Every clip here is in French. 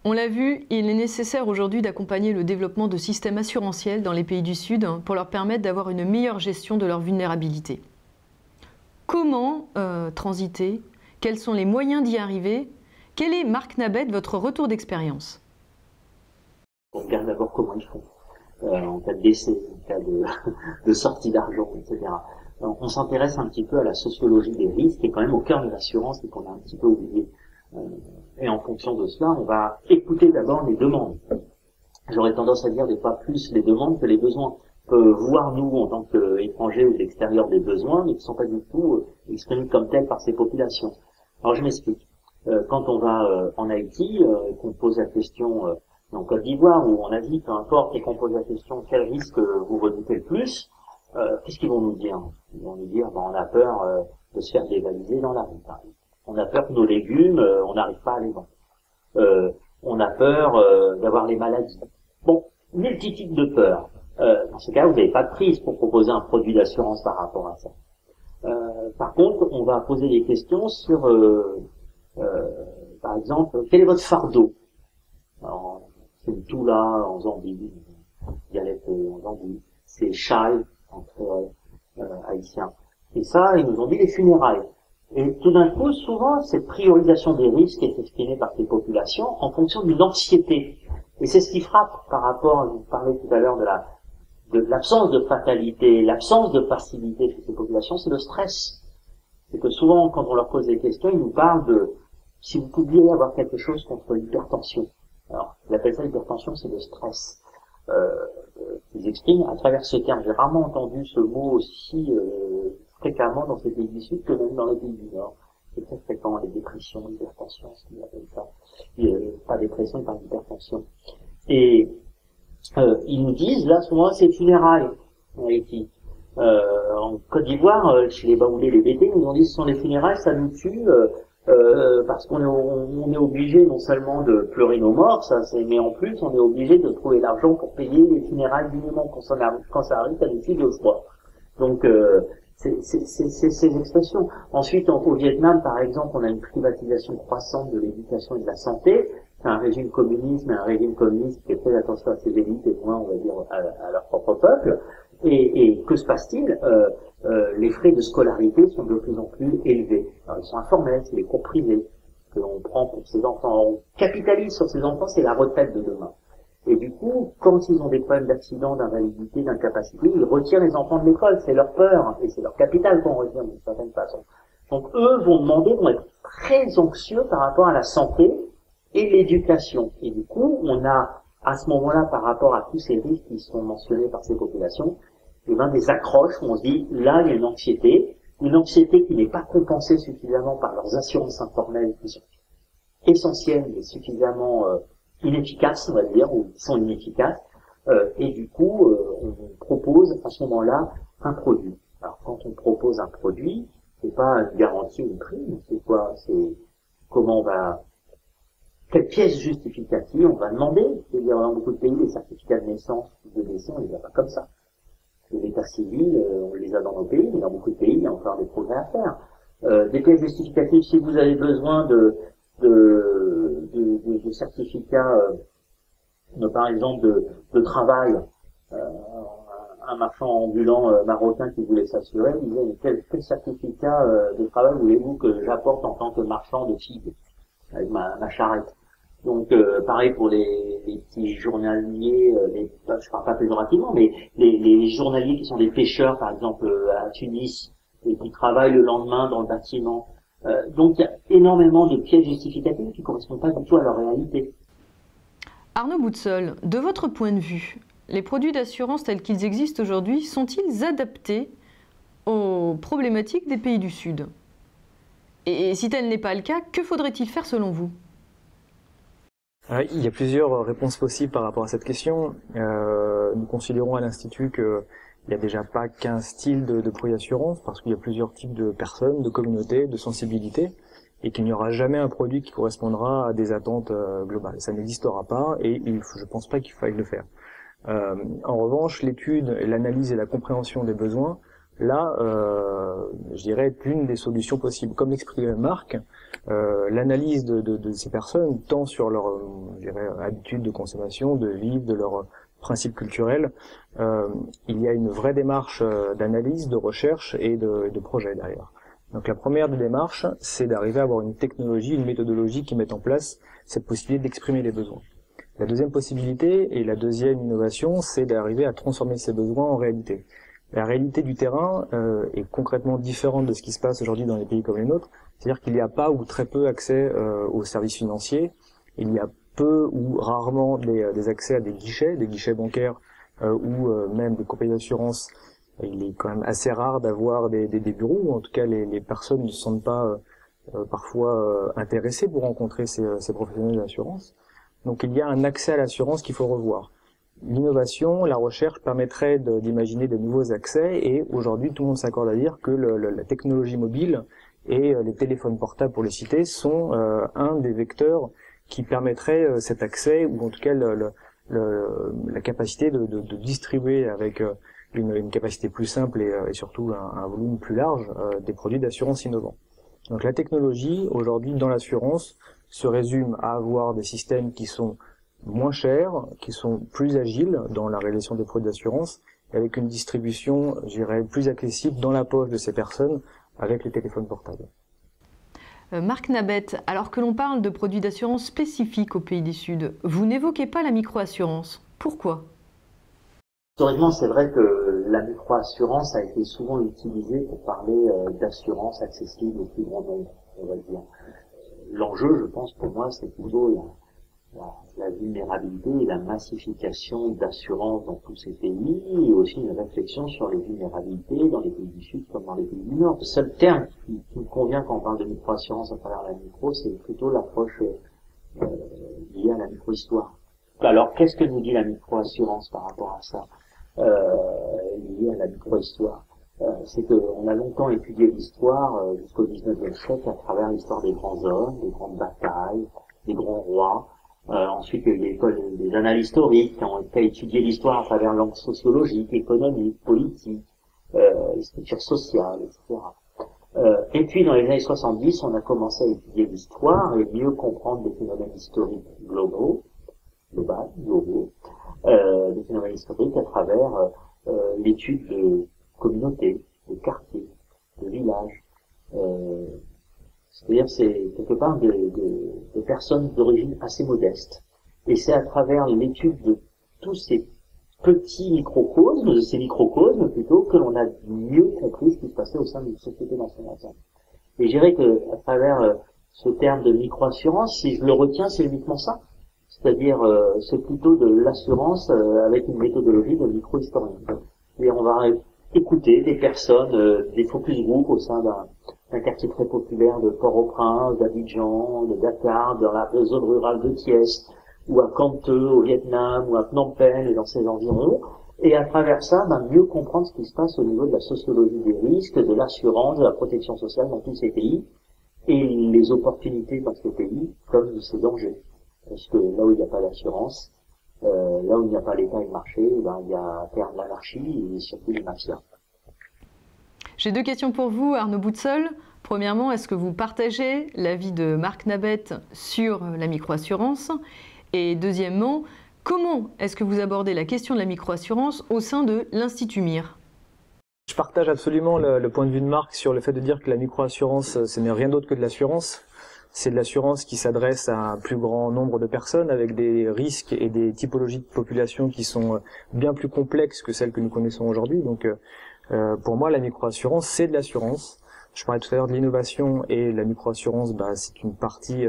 On l'a vu, il est nécessaire aujourd'hui d'accompagner le développement de systèmes assurantiels dans les pays du Sud pour leur permettre d'avoir une meilleure gestion de leur vulnérabilité. Comment transiter? Quels sont les moyens d'y arriver? Quel est, Marc Nabet, votre retour d'expérience? On regarde d'abord comment ils font, en cas de décès, en cas de sortie d'argent, etc. Donc, on s'intéresse un petit peu à la sociologie des risques, qui est quand même au cœur de l'assurance et qu'on a un petit peu oublié. Et en fonction de cela, on va écouter d'abord les demandes. J'aurais tendance à dire des fois plus les demandes que les besoins. On peut voir, nous, en tant qu'étrangers ou de l'extérieur, des besoins, mais qui ne sont pas du tout exprimés comme tels par ces populations. Alors, je m'explique. Quand on va en Haïti, qu'on pose la question en Côte d'Ivoire ou en Asie, peu importe, et qu'on pose la question quel risque vous redoutez le plus, qu'est-ce qu'ils vont nous dire? Ils vont nous dire on a peur de se faire dévaliser dans la rue, par exemple. On a peur que nos légumes, on n'arrive pas à les vendre. On a peur d'avoir les maladies. Bon, multitude de peurs. Dans ce cas, vous n'avez pas de prise pour proposer un produit d'assurance par rapport à ça. Par contre, on va poser des questions sur, par exemple, quel est votre fardeau? C'est le Toula en Zambie, dialecte en Zambie, c'est Chai entre haïtiens. Et ça, ils nous ont dit les funérailles. Et tout d'un coup, souvent, cette priorisation des risques est exprimée par ces populations en fonction d'une anxiété. Et c'est ce qui frappe par rapport, vous parlez tout à l'heure de l'absence de fatalité, l'absence de passivité chez ces populations, c'est le stress. C'est que souvent, quand on leur pose des questions, ils nous parlent de si vous pouviez avoir quelque chose contre l'hypertension. Alors, ils appellent ça l'hypertension, c'est le stress. Ils expriment à travers ce terme. J'ai rarement entendu ce mot aussi fréquemment dans ces pays du Sud que même dans les pays du Nord. C'est très fréquent, les dépressions, l'hypertension, ce qu'ils appellent ça. Pas dépression, pas d'hypertension. Et ils nous disent, là, souvent, c'est funérailles en Haïti. En Côte d'Ivoire, chez les Baoulés, les Bétés, ils nous ont dit, ce sont les funérailles, ça nous tue, parce qu'on est obligé non seulement de pleurer nos morts, mais en plus, on est obligé de trouver l'argent pour payer les funérailles dignement. Quand ça arrive, ça nous tue deux fois. Donc, c'est ces expressions. Ensuite, au Vietnam, par exemple, on a une privatisation croissante de l'éducation et de la santé. C'est un régime communiste, mais un régime communiste qui fait très attention à ses élites et moins, on va dire, à leur propre peuple. Et que se passe-t-il? Les frais de scolarité sont de plus en plus élevés. Alors, ils sont informels, c'est les cours privés que l'on prend pour ses enfants. On capitalise sur ses enfants, c'est la retraite de demain. Et du coup, quand ils ont des problèmes d'accident, d'invalidité, d'incapacité, ils retirent les enfants de l'école. C'est leur peur et c'est leur capital qu'on retire d'une certaine façon. Donc eux vont être très anxieux par rapport à la santé et l'éducation. Et du coup, on a à ce moment-là, par rapport à tous ces risques qui sont mentionnés par ces populations, des accroches où on se dit, là, il y a une anxiété qui n'est pas compensée suffisamment par leurs assurances informelles qui sont essentielles mais suffisamment inefficaces, on va dire, ou qui sont inefficaces, et du coup, on propose à ce moment-là un produit. Alors, quand on propose un produit, c'est pas une garantie ou une prime, c'est quoi? C'est comment on va, quelle pièce justificative on va demander. C'est-à-dire, dans beaucoup de pays, les certificats de naissance ou de décès, on les a pas comme ça. L'état civil, on les a dans nos pays, mais dans beaucoup de pays, il y a encore des progrès à faire. Des pièces justificatives, si vous avez besoin de certificats, par exemple, de travail, un marchand ambulant marocain qui voulait s'assurer, il disait, quel certificat de travail voulez-vous que j'apporte en tant que marchand de figues, avec ma charrette? Donc, pareil pour les petits journaliers, je parle pas péjorativement, mais les journaliers qui sont des pêcheurs, par exemple, à Tunis, et qui travaillent le lendemain dans le bâtiment. Donc, il y a énormément de pièces justificatives qui correspondent pas du tout à leur réalité. Arnaud Boutsol, de votre point de vue, les produits d'assurance tels qu'ils existent aujourd'hui sont-ils adaptés aux problématiques des pays du Sud? Et si tel n'est pas le cas, que faudrait-il faire selon vous? Il y a plusieurs réponses possibles par rapport à cette question. Nous considérons à l'Institut qu'il n'y a déjà pas qu'un style de produit d'assurance, parce qu'il y a plusieurs types de personnes, de communautés, de sensibilités, et qu'il n'y aura jamais un produit qui correspondra à des attentes globales. Ça n'existera pas, et je pense pas qu'il faille le faire. En revanche, l'étude, l'analyse et la compréhension des besoins là, je dirais, est l'une des solutions possibles. Comme l'exprimait Marc, l'analyse de ces personnes, tant sur leur je dirais, habitude de consommation, de vivre, de leurs principes culturels, il y a une vraie démarche d'analyse, de recherche et de projet derrière. Donc la première des démarches, c'est d'arriver à avoir une technologie, une méthodologie qui mette en place cette possibilité d'exprimer les besoins. La deuxième possibilité et la deuxième innovation, c'est d'arriver à transformer ces besoins en réalité. La réalité du terrain est concrètement différente de ce qui se passe aujourd'hui dans les pays comme les nôtres. C'est-à-dire qu'il n'y a pas ou très peu accès aux services financiers. Il y a peu ou rarement des accès à des guichets bancaires ou même des compagnies d'assurance. Il est quand même assez rare d'avoir des bureaux, ou en tout cas les personnes ne se sentent pas parfois intéressées pour rencontrer ces professionnels de l'assurance. Donc il y a un accès à l'assurance qu'il faut revoir. L'innovation, la recherche permettrait d'imaginer de nouveaux accès, et aujourd'hui tout le monde s'accorde à dire que la technologie mobile et les téléphones portables, pour les citer, sont un des vecteurs qui permettrait cet accès, ou en tout cas la capacité de distribuer avec une capacité plus simple et surtout un volume plus large des produits d'assurance innovants. Donc la technologie aujourd'hui dans l'assurance se résume à avoir des systèmes qui sont moins chers, qui sont plus agiles dans la réalisation des produits d'assurance, avec une distribution, je dirais, plus accessible dans la poche de ces personnes avec les téléphones portables. Marc Nabet, alors que l'on parle de produits d'assurance spécifiques aux pays du Sud, vous n'évoquez pas la microassurance. Pourquoi ? Historiquement, c'est vrai que la microassurance a été souvent utilisée pour parler d'assurance accessible au plus grand nombre, on va dire. L'enjeu, je pense, pour moi, c'est plutôt la vulnérabilité et la massification d'assurance dans tous ces pays, et aussi une réflexion sur les vulnérabilités dans les pays du Sud comme dans les pays du Nord. Le seul terme qui me convient quand on parle de microassurance à travers la micro, c'est plutôt l'approche liée à la micro-histoire. Alors, qu'est-ce que nous dit la microassurance par rapport à ça, liée à la micro-histoire? C'est qu'on a longtemps étudié l'histoire jusqu'au 19e siècle à travers l'histoire des grands hommes, des grandes batailles, des grands rois. Ensuite, il y a eu l'école des annales historiques qui ont étudié l'histoire à travers l'angle sociologique, économique, politique, les structures sociales, etc. Et puis, dans les années 70, on a commencé à étudier l'histoire et mieux comprendre des phénomènes historiques globaux, des phénomènes historiques à travers l'étude de communautés, de quartiers, de villages. C'est-à-dire, c'est quelque part de personnes d'origine assez modeste. Et c'est à travers l'étude de tous ces petits microcosmes, de ces microcosmes plutôt, que l'on a mieux compris ce qui se passait au sein d'une société nationale. Et je dirais que, à travers ce terme de microassurance, si je le retiens, c'est uniquement ça. C'est-à-dire, c'est plutôt de l'assurance avec une méthodologie de micro-historien. Et on va écouter des personnes, des focus group au sein d'un quartier très populaire de Port-au-Prince, d'Abidjan, de Dakar, dans la zone rurale de Thiès, ou à Canteux, au Vietnam, ou à Phnom Penh et dans ses environs. Et à travers ça, mieux comprendre ce qui se passe au niveau de la sociologie des risques, de l'assurance, de la protection sociale dans tous ces pays, et les opportunités dans ces pays, comme ces dangers. Parce que là où il n'y a pas d'assurance, là où il n'y a pas l'État et le marché, il y a à terme l'anarchie et surtout les mafias. J'ai deux questions pour vous, Arnaud Boutseul. Premièrement, est-ce que vous partagez l'avis de Marc Nabet sur la microassurance? Et deuxièmement, comment est-ce que vous abordez la question de la microassurance au sein de l'Institut MIR? Je partage absolument le point de vue de Marc sur le fait de dire que la microassurance, ce n'est rien d'autre que de l'assurance. C'est de l'assurance qui s'adresse à un plus grand nombre de personnes avec des risques et des typologies de population qui sont bien plus complexes que celles que nous connaissons aujourd'hui. Donc, pour moi, la microassurance, c'est de l'assurance. Je parlais tout à l'heure de l'innovation, et la microassurance, c'est une partie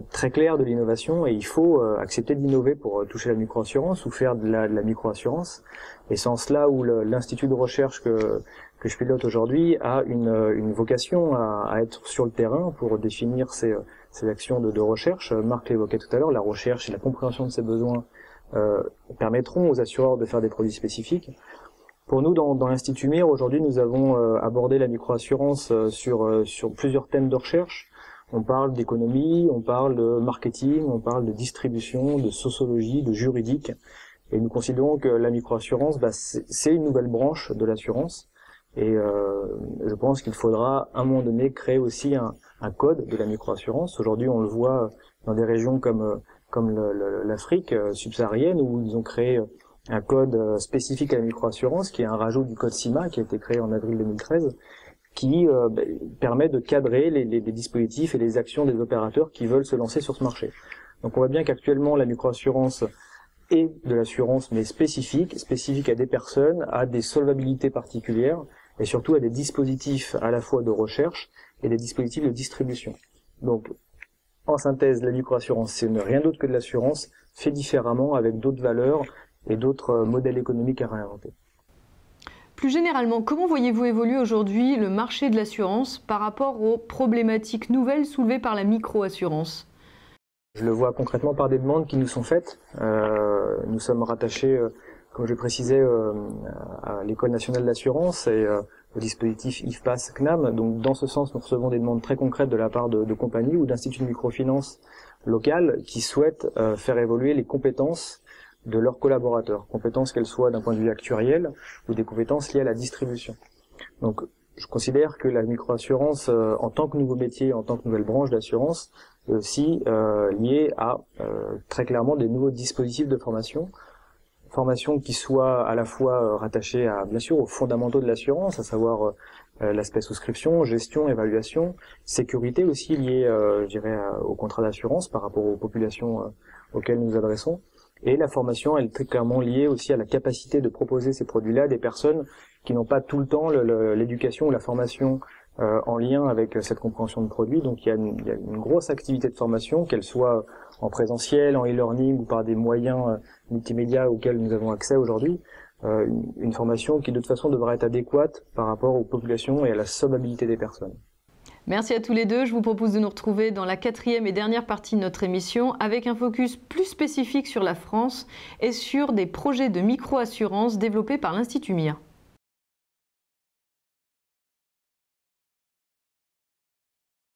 très claire de l'innovation, et il faut accepter d'innover pour toucher la microassurance ou faire de la microassurance. Et c'est en cela où l'institut de recherche que je pilote aujourd'hui a une vocation à être sur le terrain pour définir ces actions de recherche. Marc l'évoquait tout à l'heure, la recherche et la compréhension de ces besoins permettront aux assureurs de faire des produits spécifiques. Pour nous, dans l'Institut MIR, aujourd'hui, nous avons abordé la microassurance sur plusieurs thèmes de recherche. On parle d'économie, on parle de marketing, on parle de distribution, de sociologie, de juridique. Et nous considérons que la microassurance, c'est une nouvelle branche de l'assurance Et je pense qu'il faudra à un moment donné créer aussi un code de la microassurance. Aujourd'hui, on le voit dans des régions comme l'Afrique subsaharienne, où ils ont créé un code spécifique à la microassurance, qui est un rajout du code CIMA, qui a été créé en avril 2013, qui permet de cadrer les dispositifs et les actions des opérateurs qui veulent se lancer sur ce marché. Donc on voit bien qu'actuellement la microassurance est de l'assurance, mais spécifique à des personnes, à des solvabilités particulières, et surtout à des dispositifs à la fois de recherche et des dispositifs de distribution. Donc, en synthèse, la microassurance, c'est rien d'autre que de l'assurance, fait différemment, avec d'autres valeurs et d'autres modèles économiques à réinventer. Plus généralement, comment voyez-vous évoluer aujourd'hui le marché de l'assurance par rapport aux problématiques nouvelles soulevées par la microassurance ? Je le vois concrètement par des demandes qui nous sont faites. Nous sommes rattachés, comme je précisais, à l'École nationale d'assurance et au dispositif IFPAS-CNAM. Donc dans ce sens, nous recevons des demandes très concrètes de la part de compagnies ou d'instituts de microfinance locales qui souhaitent faire évoluer les compétences de leurs collaborateurs, compétences qu'elles soient d'un point de vue actuariel ou des compétences liées à la distribution. Donc je considère que la microassurance, en tant que nouveau métier, en tant que nouvelle branche d'assurance, est aussi liée à très clairement des nouveaux dispositifs de formation qui soient à la fois rattachés à, bien sûr, aux fondamentaux de l'assurance, à savoir l'aspect souscription, gestion, évaluation, sécurité aussi liée, je dirais, au contrat d'assurance par rapport aux populations auxquelles nous nous adressons. Et la formation, elle est très clairement liée aussi à la capacité de proposer ces produits-là à des personnes qui n'ont pas tout le temps l'éducation ou la formation en lien avec cette compréhension de produits. Donc il y a une grosse activité de formation, qu'elle soit en présentiel, en e-learning ou par des moyens multimédia auxquels nous avons accès aujourd'hui. Une formation qui de toute façon devra être adéquate par rapport aux populations et à la solvabilité des personnes. Merci à tous les deux. Je vous propose de nous retrouver dans la 4e et dernière partie de notre émission avec un focus plus spécifique sur la France et sur des projets de micro-assurance développés par l'Institut MIR.